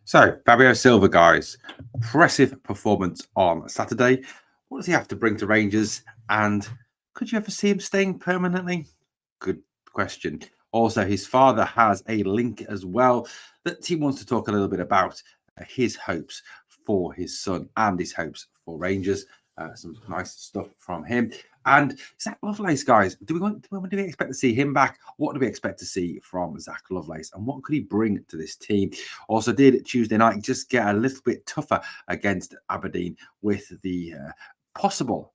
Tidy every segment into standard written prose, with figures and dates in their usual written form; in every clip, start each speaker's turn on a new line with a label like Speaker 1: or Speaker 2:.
Speaker 1: So, Fabio Silva, guys, impressive performance on Saturday. What does he have to bring to Rangers? And could you ever see him staying permanently? Good question. Also, his father has a link as well that he wants to talk a little bit about his hopes for his son and his hopes for Rangers. Some nice stuff from him. And Zak Lovelace, guys, do we expect to see him back? What do we expect to see from Zak Lovelace? And what could he bring to this team? Also, did Tuesday night just get a little bit tougher against Aberdeen with the possible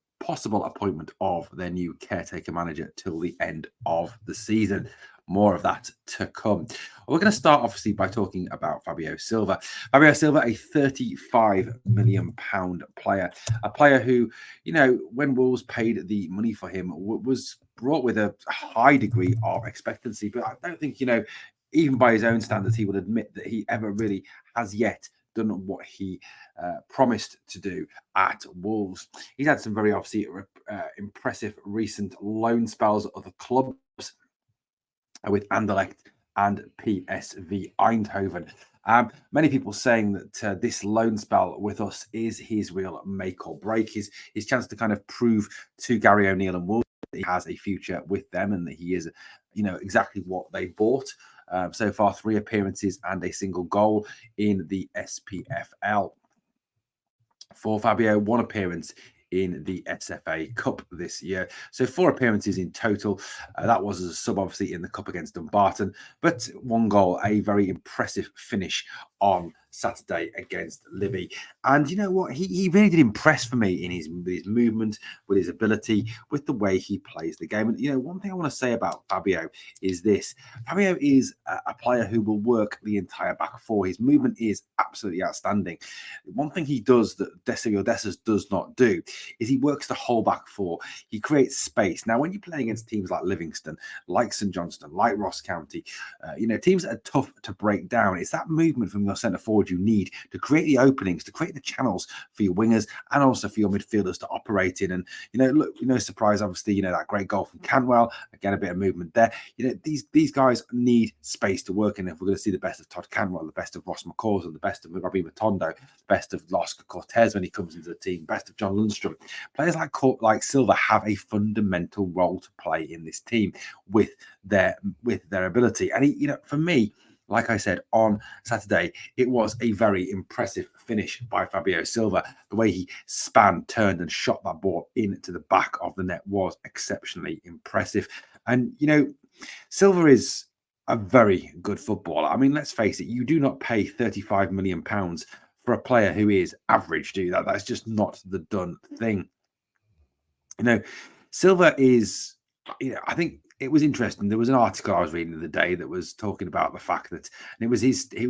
Speaker 1: appointment of their new caretaker manager till the end of the season? More of that to come. We're going to start, obviously, by talking about Fabio Silva. Fabio Silva, a £35 million player, a player who, when Wolves paid the money for him, was brought with a high degree of expectancy. But I don't think, even by his own standards, he would admit that he ever really has yet done what he promised to do at Wolves. He's had some very obviously impressive recent loan spells at other clubs with Anderlecht and PSV Eindhoven. Many people saying that this loan spell with us is his real make or break, his chance to kind of prove to Gary O'Neill and Wolves that he has a future with them and that he is, exactly what they bought. So far, 3 appearances and a single goal in the SPFL. For Fabio, 1 appearance in the SFA Cup this year. So 4 appearances in total. That was as a sub, obviously, in the Cup against Dumbarton, but 1 goal, a very impressive finish on Saturday against Libby. And you know what? He really did impress for me in his movement, with his ability, with the way he plays the game. And, one thing I want to say about Fabio is this. Fabio is a player who will work the entire back four. His movement is absolutely outstanding. One thing he does that Decio Dessers does not do is he works the whole back four. He creates space. Now, when you play against teams like Livingston, like St Johnstone, like Ross County, teams that are tough to break down, it's that movement from your centre forward you need to create the openings, to create the channels for your wingers and also for your midfielders to operate in. And, look, no surprise, obviously, that great goal from Canwell, again, a bit of movement there. These guys need space to work in. If we're going to see the best of Todd Canwell, the best of Ross McCausland, the best of Robbie Matondo, the best of Oscar Cortez when he comes into the team, best of John Lundstrom, players like Silva have a fundamental role to play in this team with their ability. And for me, like I said on Saturday, it was a very impressive finish by Fabio Silva. The way he span, turned and shot that ball into the back of the net was exceptionally impressive. And, Silva is a very good footballer. I mean, let's face it, you do not pay £35 million for a player who is average, do you? That's just not the done thing. Silva is, I think it was interesting. There was an article I was reading the other day that was talking about the fact that, and it was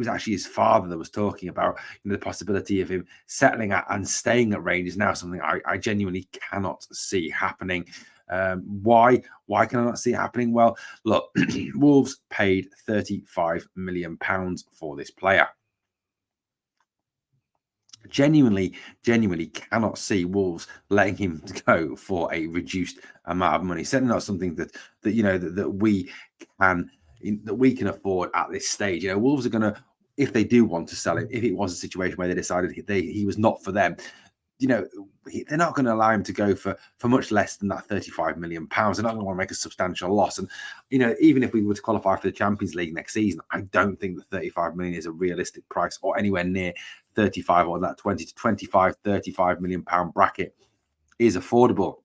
Speaker 1: actually his father that was talking about the possibility of him settling at and staying at Rangers now, something I genuinely cannot see happening. Why can I not see it happening? Well, look, Wolves paid £35 million for this player. Genuinely cannot see Wolves letting him go for a reduced amount of money. Certainly not something that we can afford at this stage. Wolves are going to, if they do want to sell him, if it was a situation where they decided he was not for them, they're not going to allow him to go for much less than that £35 million. They're not going to want to make a substantial loss. And, even if we were to qualify for the Champions League next season, I don't think that £35 million is a realistic price or anywhere near 35 or that 20 to 25, £35 million bracket is affordable.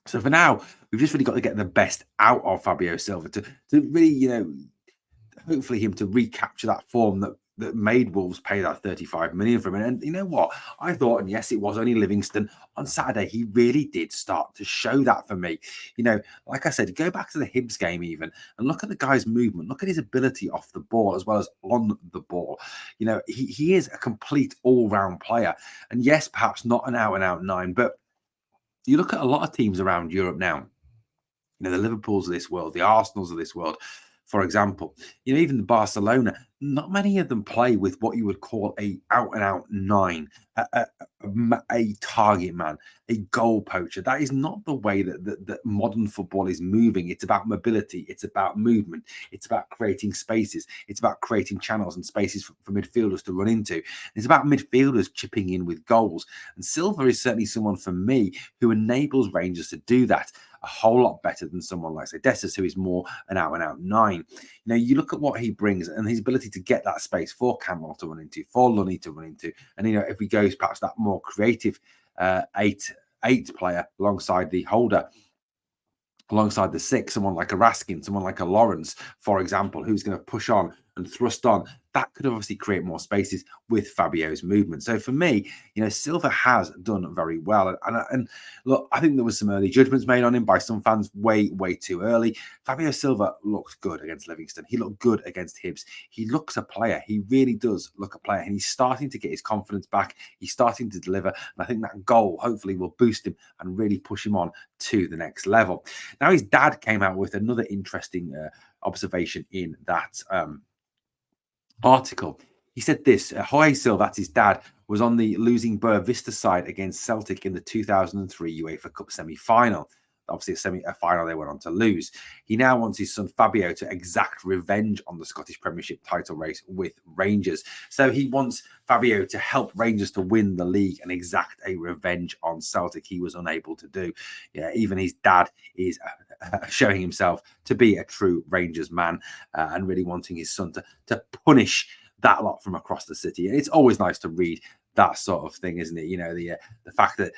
Speaker 1: So for now, we've just really got to get the best out of Fabio Silva to really, hopefully him to recapture that form that made Wolves pay that £35 million for him. And you know what? I thought, and yes, it was only Livingston on Saturday, he really did start to show that for me. Like I said, go back to the Hibs game even and look at the guy's movement, look at his ability off the ball as well as on the ball. He is a complete all-round player. And yes, perhaps not an out-and-out 9, but you look at a lot of teams around Europe now, the Liverpools of this world, the Arsenals of this world, for example, even the Barcelona, not many of them play with what you would call a out and out nine, a target man, a goal poacher. That is not the way that modern football is moving. It's about mobility, it's about movement, it's about creating spaces, it's about creating channels and spaces for midfielders to run into. It's about midfielders chipping in with goals. And Silva is certainly someone for me who enables Rangers to do that a whole lot better than someone like, say, Dessus, who is more an out and out nine. You look at what he brings and his ability to get that space for Campbell to run into, for Lunny to run into. And, if he goes perhaps that more creative eight player alongside the holder, alongside the six, someone like a Raskin, someone like a Lawrence, for example, who's going to push on and thrust on, that could obviously create more spaces with Fabio's movement. So for me, Silva has done very well. And look, I think there was some early judgments made on him by some fans way too early. Fabio Silva looked good against Livingston. He looked good against Hibs. He looks a player. He really does look a player. And he's starting to get his confidence back. He's starting to deliver. And I think that goal hopefully will boost him and really push him on to the next level. Now, his dad came out with another interesting observation in that article. He said this: Jorge Silva, that's his dad, was on the losing Boa Vista side against Celtic in the 2003 UEFA Cup semi-final. Obviously, a final they went on to lose. He now wants his son Fabio to exact revenge on the Scottish Premiership title race with Rangers. So he wants Fabio to help Rangers to win the league and exact a revenge on Celtic. He was unable to do. Yeah, even his dad is showing himself to be a true Rangers man and really wanting his son to punish that lot from across the city. And it's always nice to read that sort of thing, isn't it? The fact that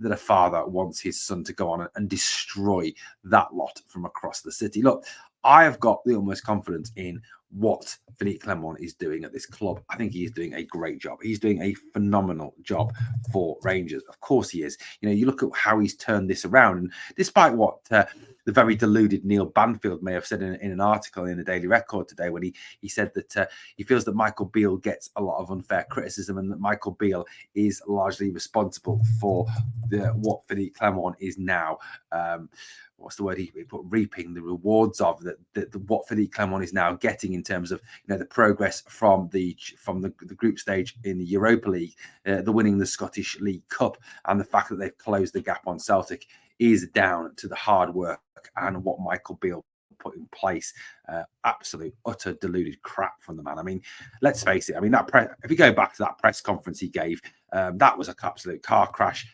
Speaker 1: a father wants his son to go on and destroy that lot from across the city. Look, I have got the utmost confidence in what Philippe Clement is doing at this club. I think he is doing a great job. He's doing a phenomenal job for Rangers. Of course he is. You look at how he's turned this around. And despite what the very deluded Neil Banfield may have said in an article in the Daily Record today, when he said that he feels that Michael Beale gets a lot of unfair criticism and that Michael Beale is largely responsible for what Philippe Clement is now what's the word he put, reaping the rewards of that what Philippe Clement is now getting in terms of the progress from the group stage in the Europa League, the winning the Scottish League Cup, and the fact that they've closed the gap on Celtic is down to the hard work and what Michael Beale put in place. Absolute utter deluded crap from the man. I mean, let's face it. I mean, if you go back to that press conference he gave, that was an absolute car crash.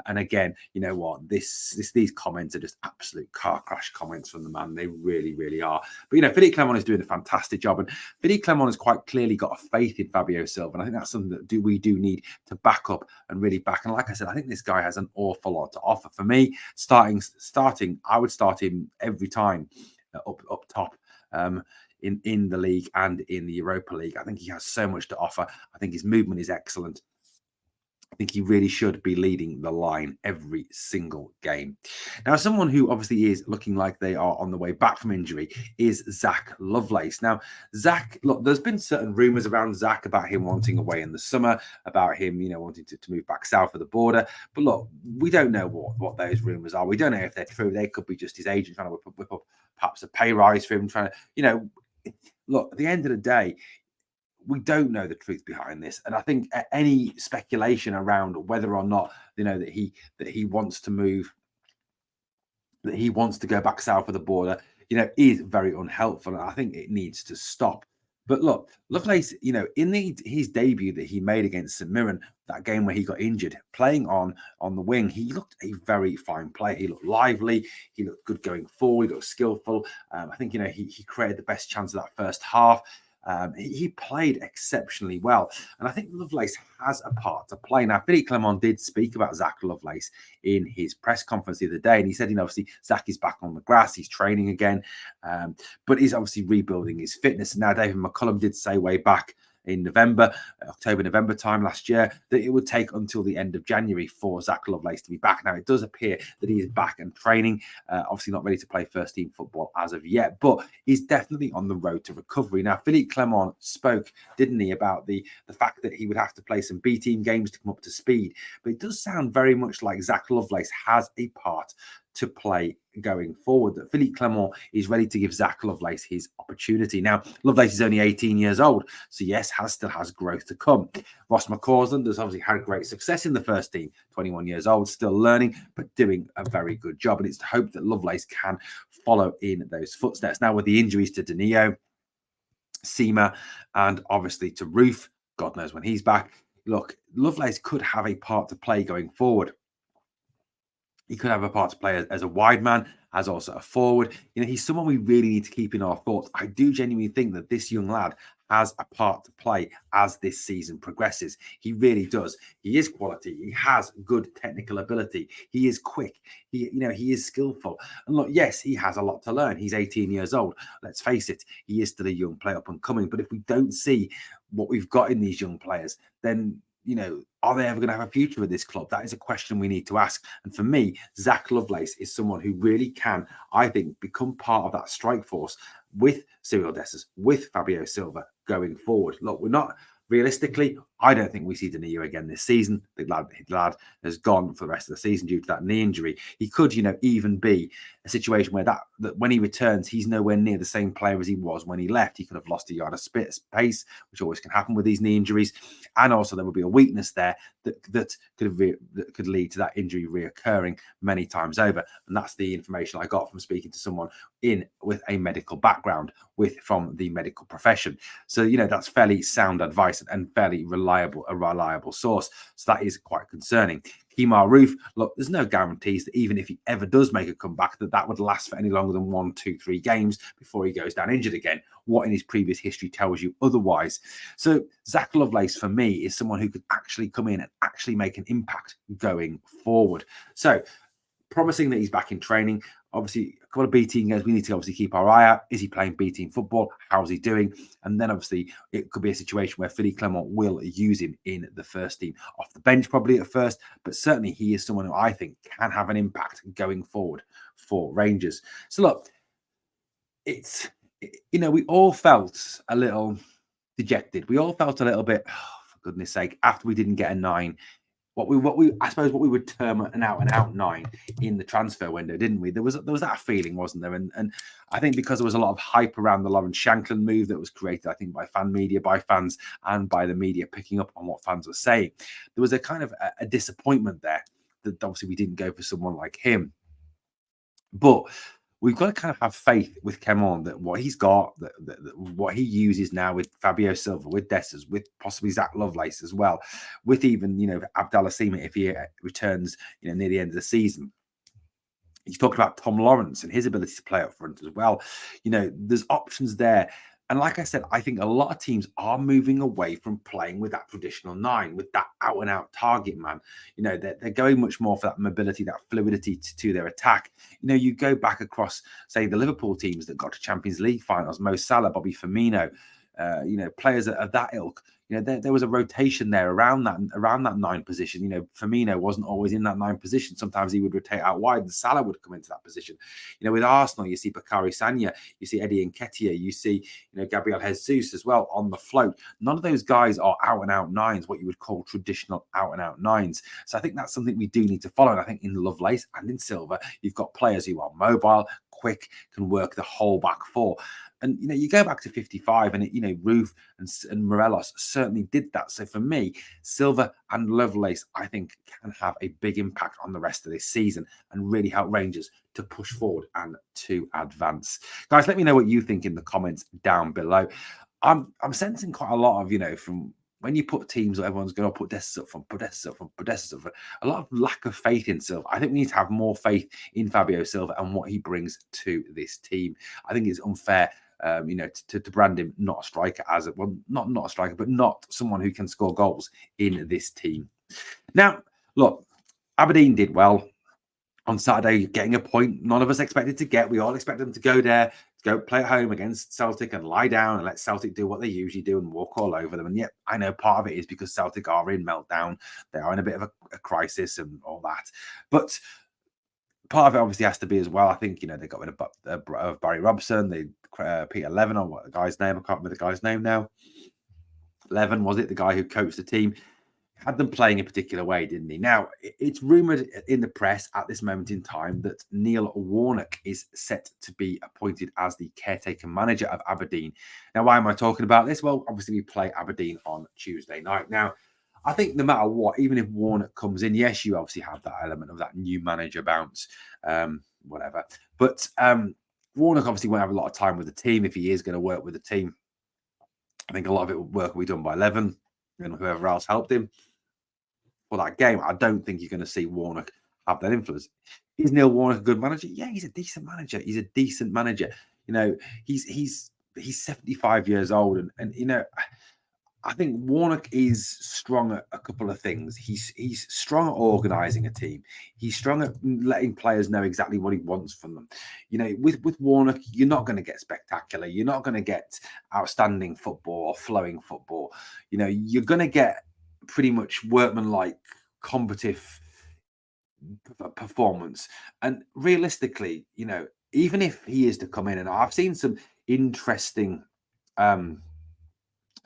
Speaker 1: And again, you know what? These comments are just absolute car crash comments from the man. They really are. But Philippe Clement is doing a fantastic job, and Philippe Clement has quite clearly got a faith in Fabio Silva, and I think that's something that we do need to back up and really back. And like I said, I think this guy has an awful lot to offer. For me, starting, I would start him every time up top. In the league and in the Europa League. I think he has so much to offer. I think his movement is excellent. I think he really should be leading the line every single game. Now, someone who obviously is looking like they are on the way back from injury is Zak Lovelace. Now, Zak, look, there's been certain rumours around Zak about him wanting away in the summer, about him, wanting to move back south of the border. But look, we don't know what those rumours are. We don't know if they're true. They could be just his agent trying to whip up perhaps a pay rise for him, trying to, look, at the end of the day, we don't know the truth behind this, and I think any speculation around whether or not that he wants to move, that he wants to go back south of the border, is very unhelpful, and I think it needs to stop. But look, Lovelace, in his debut that he made against St Mirren, that game where he got injured, playing on the wing, he looked a very fine player. He looked lively. He looked good going forward. He looked skillful. I think he created the best chance of that first half. He played exceptionally well, and I think Lovelace has a part to play. Now, Philippe Clement did speak about Zak Lovelace in his press conference the other day, and he said, obviously Zak is back on the grass, he's training again, but he's obviously rebuilding his fitness. Now, David McCullum did say way back in October-November time last year, that it would take until the end of January for Zak Lovelace to be back. Now, it does appear that he is back and training, obviously not ready to play first team football as of yet, but he's definitely on the road to recovery. Now, Philippe Clement spoke, didn't he, about the fact that he would have to play some B team games to come up to speed, but it does sound very much like Zak Lovelace has a part to play going forward, that Philippe Clement is ready to give Zak Lovelace his opportunity. Now, Lovelace is only 18 years old, so yes, still has growth to come. Ross McCausland has obviously had great success in the first team, 21 years old, still learning, but doing a very good job. And it's to hope that Lovelace can follow in those footsteps. Now, with the injuries to Danilo, Seema, and obviously to Roof, God knows when he's back, look, Lovelace could have a part to play going forward. He could have a part to play as a wide man, as also a forward. He's someone we really need to keep in our thoughts. I do genuinely think that this young lad has a part to play as this season progresses. He really does. He is quality. He has good technical ability. He is quick. He is skillful. And look, yes, he has a lot to learn. He's 18 years old. Let's face it, he is still a young player up and coming. But if we don't see what we've got in these young players, then are they ever going to have a future with this club? That is a question we need to ask. And for me, Zak Lovelace is someone who really can, I think, become part of that strike force with Cyril Dessers, with Fabio Silva going forward. Look, we're not realistically, I don't think we see Danilo again this season. The lad has gone for the rest of the season due to that knee injury. He could, even be a situation where that when he returns, he's nowhere near the same player as he was when he left. He could have lost a yard of pace, which always can happen with these knee injuries. And also there will be a weakness there that could lead to that injury reoccurring many times over. And that's the information I got from speaking to someone with a medical background from the medical profession. So, that's fairly sound advice and fairly reliable source. So that is quite concerning. Kemar Roof, look, there's no guarantees that even if he ever does make a comeback, that would last for any longer than 1, 2, 3 games before he goes down injured again. What in his previous history tells you otherwise? So Zak Lovelace, for me, is someone who could actually come in and actually make an impact going forward. So promising that he's back in training. Obviously, a couple of B team games we need to obviously keep our eye out. Is he playing B team football? How's he doing? And then obviously it could be a situation where Philippe Clement will use him in the first team off the bench probably at first, but certainly he is someone who I think can have an impact going forward for Rangers. So look, we all felt a little dejected. We all felt a little bit, for goodness sake, after we didn't get a 9. What we would term an out 9 in the transfer window, didn't we? There was that feeling, wasn't there? And I think because there was a lot of hype around the Lawrence Shankland move that was created, I think, by fan media, by fans, and by the media picking up on what fans were saying, there was a kind of a disappointment there that obviously we didn't go for someone like him. But we've got to kind of have faith with Clement that what he's got, that what he uses now with Fabio Silva, with Dessers, with possibly Zak Lovelace as well, with even, Abdallah Seema if he returns, near the end of the season. He's talked about Tom Lawrence and his ability to play up front as well. There's options there. And like I said, I think a lot of teams are moving away from playing with that traditional 9, with that out-and-out target man. They're going much more for that mobility, that fluidity to their attack. You go back across, say, the Liverpool teams that got to Champions League finals, Mo Salah, Bobby Firmino, players of that ilk. There was a rotation there around that 9 position. Firmino wasn't always in that 9 position. Sometimes he would rotate out wide and Salah would come into that position. With Arsenal, you see Bakary Sagna, you see Eddie Nketiah, you see, Gabriel Jesus as well on the float. None of those guys are out and out 9s, what you would call traditional out and out 9s. So I think that's something we do need to follow. And I think in Lovelace and in Silva, you've got players who are mobile, quick, can work the whole back four. And, you go back to 55 and, Roof and Morelos certainly did that. So for me, Silva and Lovelace, I think, can have a big impact on the rest of this season and really help Rangers to push forward and to advance. Guys, let me know what you think in the comments down below. I'm sensing quite a lot of, from when you put teams, everyone's going to put Dessers up front, put Dessers up front, put Dessers up front. A lot of lack of faith in Silva. I think we need to have more faith in Fabio Silva and what he brings to this team. I think it's unfair to brand him not a striker not a striker, but not someone who can score goals in this team. Now, look, Aberdeen did well on Saturday, getting a point none of us expected to get. We all expected them to go there, to go play at home against Celtic and lie down and let Celtic do what they usually do and walk all over them. And yet, I know part of it is because Celtic are in meltdown. They are in a bit of a crisis and all that. But part of it obviously has to be as well. I think, they got rid of Barry Robson, Peter Levin, or what the guy's name? I can't remember the guy's name now. Levin, was it the guy who coached the team? had them playing a particular way, didn't he? Now, it's rumoured in the press at this moment in time that Neil Warnock is set to be appointed as the caretaker manager of Aberdeen. Now, why am I talking about this? Well, obviously, we play Aberdeen on Tuesday night. Now, I think no matter what, even if Warnock comes in, yes, you obviously have that element of that new manager bounce, whatever. But Warnock obviously won't have a lot of time with the team if he is going to work with the team. I think a lot of work will be done by 11 and whoever else helped him for that game. I don't think you're going to see Warnock have that influence. Is Neil Warnock a good manager? Yeah, he's a decent manager. He's a decent manager. You know, he's 75 years old, and you know, I think Warnock is strong at a couple of things. He's strong at organising a team. He's strong at letting players know exactly what he wants from them. You know, with Warnock, you're not going to get spectacular. You're not going to get outstanding football or flowing football. You know, you're going to get pretty much workmanlike, combative performance. And realistically, you know, even if he is to come in, and I've seen um,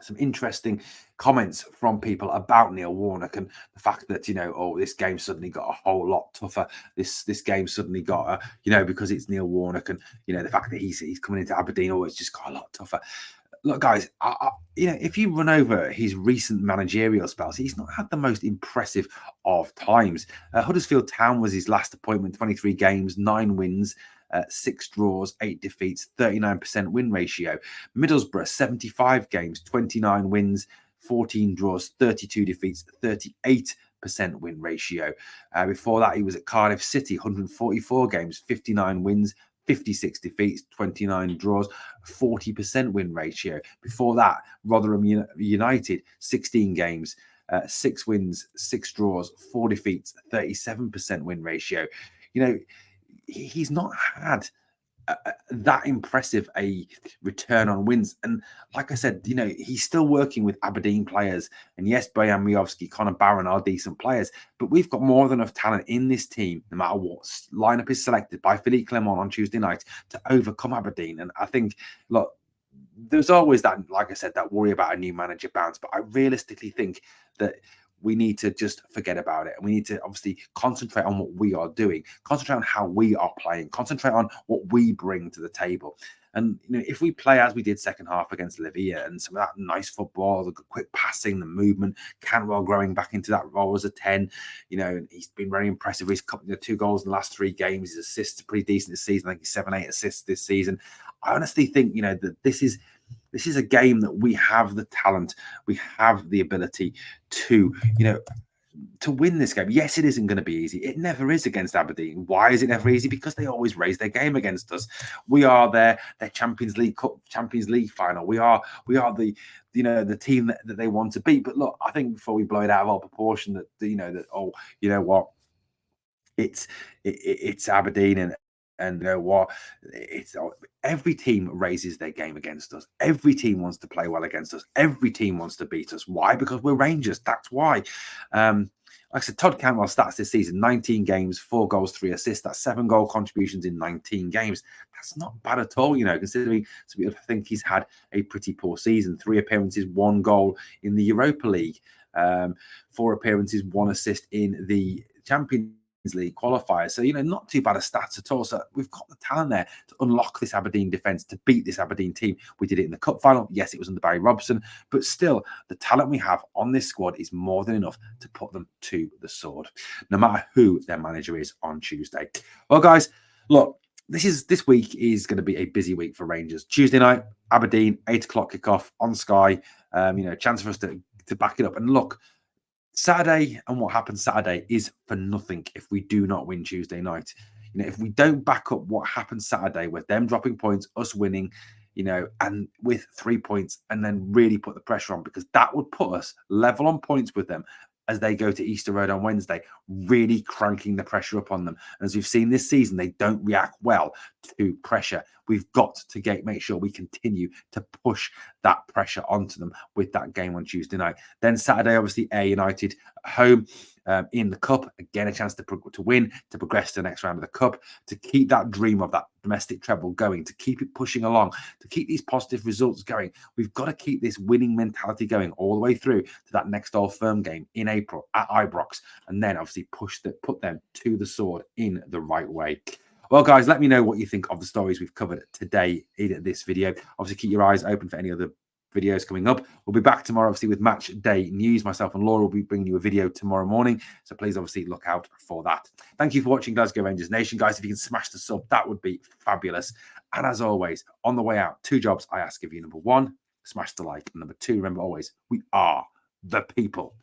Speaker 1: some interesting comments from people about Neil Warnock and the fact that, you know, oh, this game suddenly got a whole lot tougher. This game suddenly got you know, because it's Neil Warnock, and you know the fact that he's coming into Aberdeen, oh, it's just got a lot tougher. Look, guys, you know, if you run over his recent managerial spells, he's not had the most impressive of times. Huddersfield Town was his last appointment, 23 games, 9 wins, 6 draws, 8 defeats, 39% win ratio. Middlesbrough, 75 games, 29 wins, 14 draws, 32 defeats, 38% win ratio. Before that, he was at Cardiff City, 144 games, 59 wins, 56 defeats, 29 draws, 40% win ratio. Before that, Rotherham United, 16 games, 6 wins, 6 draws, 4 defeats, 37% win ratio. You know, he's not had that impressive a return on wins. And like I said, you know, he's still working with Aberdeen players. And yes, Bojan Miovski, Connor Barron are decent players, but we've got more than enough talent in this team, no matter what lineup is selected by Philippe Clement on Tuesday night, to overcome Aberdeen. And I think, look, there's always that, like I said, that worry about a new manager bounce. But I realistically think that we need to just forget about it. And we need to obviously concentrate on what we are doing, concentrate on how we are playing, concentrate on what we bring to the table. And you know, if we play as we did second half against Livia, and some of that nice football, the quick passing, the movement, Cantwell growing back into that role as a 10, you know, he's been very impressive. He's got 2 goals in the last 3 games. His assists are pretty decent this season. I think he's 7-8 assists this season. I honestly think, you know, that this is a game that we have the talent, we have the ability to, you know, to win this game. Yes, it isn't going to be easy. It never is against Aberdeen. Why is it never easy? Because they always raise their game against us. We are their Champions League Cup, Champions League final. We are the, you know, the team that they want to beat. But look, I think before we blow it out of all proportion, that, you know, that, oh, you know what, it's Aberdeen, and you know what, it's every team raises their game against us. Every team wants to play well against us. Every team wants to beat us. Why? Because we're Rangers. That's why. Like I said, Todd Cantwell stats this season: 19 games, 4 goals, 3 assists. That's 7 goal contributions in 19 games. That's not bad at all, you know, considering some people think he's had a pretty poor season. 3 appearances, 1 goal in the Europa League, 4 appearances, 1 assist in the Champions League qualifiers. So, you know, not too bad a stats at all. So we've got the talent there to unlock this Aberdeen defence, to beat this Aberdeen team. We did it in the cup final. Yes, it was under Barry Robson, but still, the talent we have on this squad is more than enough to put them to the sword, no matter who their manager is on Tuesday. Well, guys, look, this week is going to be a busy week for Rangers. Tuesday night, Aberdeen, 8 o'clock kickoff on Sky. You know, chance for us to back it up. And look, Saturday and what happens Saturday is for nothing if we do not win Tuesday night. You know, if we don't back up what happens Saturday with them dropping points, us winning, you know, and with 3 points, and then really put the pressure on, because that would put us level on points with them as they go to Easter Road on Wednesday, really cranking the pressure up on them. And as we've seen this season, they don't react well to pressure. We've got to make sure we continue to push that pressure onto them with that game on Tuesday night. Then Saturday, obviously, Ayr United at home. In the cup, again, a chance to win, to progress to the next round of the cup, to keep that dream of that domestic treble going, to keep it pushing along, to keep these positive results going. We've got to keep this winning mentality going all the way through to that next Old Firm game in April at Ibrox, and then obviously put them to the sword in the right way. Well, guys, let me know what you think of the stories we've covered today in this video. Obviously, keep your eyes open for any other videos coming up. We'll be back tomorrow, obviously, with match day news. Myself and Lorah will be bringing you a video tomorrow morning, so please obviously look out for that. Thank you for watching Glasgow Rangers Nation, guys. If you can smash the sub, that would be fabulous. And as always, on the way out, 2 jobs I ask of you. Number 1, smash the like, and number 2, remember always, we are the people.